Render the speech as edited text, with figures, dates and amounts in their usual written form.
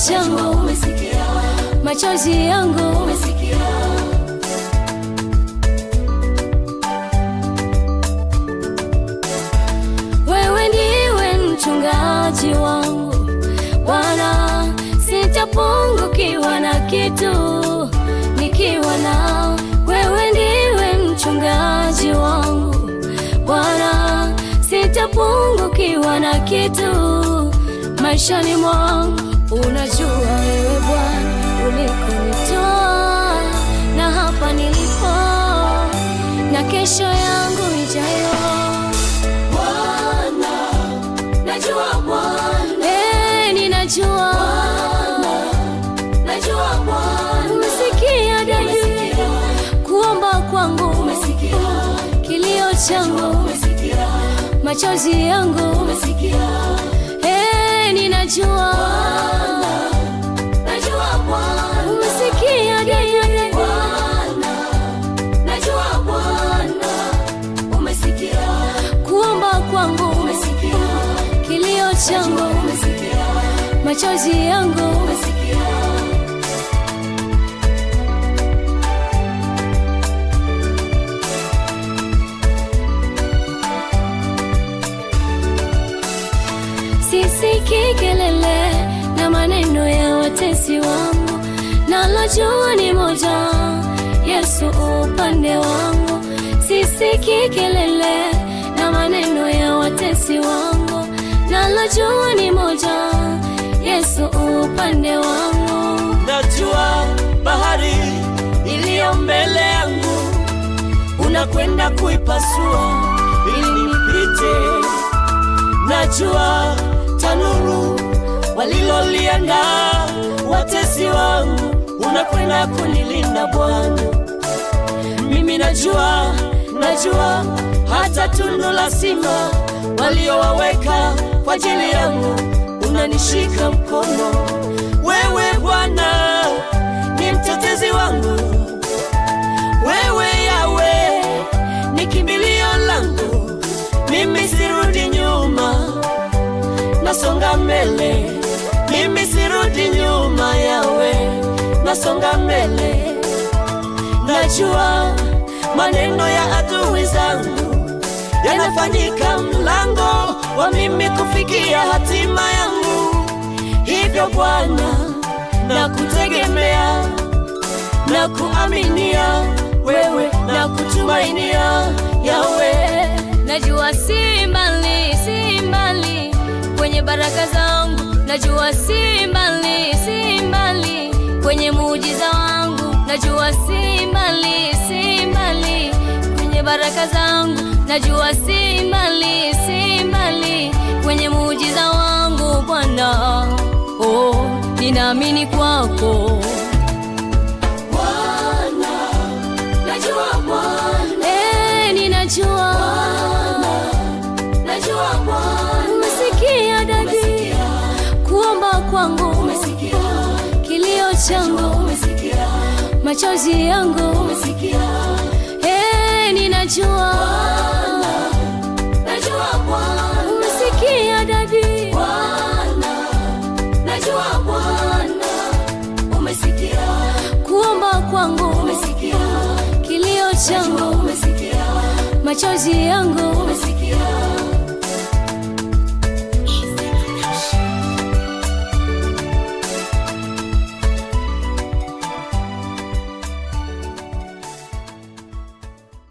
changu umesikia, machozi yangu umesikia. Wewe ndiwe mchungaji wangu Bwana, sitapungukiwa na kitu nikiwa nao. Wewe ndiwe mchungaji wangu Bwana, sitapungukiwa na kitu maishani mwangu. Unajua wewe Bwana ulikonitoa na hapa nilipo na kesho yangu ijayo. Bwana, najua Bwana, ninajua Bwana, najua Bwana umesikia dadi kuomba kwangu, umesikia kilio changu, umesikia machozi yangu, umesikia. Ninajua Bwana, najua Bwana umesikia dadi Bwana, najua Bwana umesikia kuomba kwangu, umesikia kilio changu, umesikia machozi yangu, umesikia. Sisiki kelele na maneno ya watesi wangu, nalojua ni moja, Yesu upande wangu. Sisiki kelele na maneno ya watesi wangu, nalojua ni moja, Yesu upande wangu. Najua bahari iliyo mbele yangu unakwenda kuipasua ili nipite. Najua tanuru waliloliandaa watesi wangu unakwenda kunilinda Bwana. Mimi najua hata tundu la simba waliowaweka kwa ajili yangu unanishika mkono. Wewe Bwana ni mtetezi wangu, wewe Yawe ni kimbilio langu. Mimi sirudi nyuma, nasonga mbele. Mimi sirudi nyuma Yawe, nasonga mbele. Najua maneno ya adui zangu yanafanyika mlango wa mimi kufikia hatima yangu. Hivyo Bwana nakutegemea, nakuaminia wewe, nakutumainia Yawe. Najua si mbali kwenye baraka zangu, najua si mbali kwenye muujiza wangu, najua si mbali kwenye baraka zangu, najua si mbali kwenye muujiza wangu Bwana. Oh, ninaamini kwako Bwana, najua Bwana, ninajua umesikia dadi kuomba kwangu, umesikia kilio changu, umesikia machozi yangu, umesikia. Ninajua Bwana umesikia dadi Bwana, najua Bwana umesikia kuomba kwangu, umesikia kilio changu, umesikia machozi yangu, umesikia.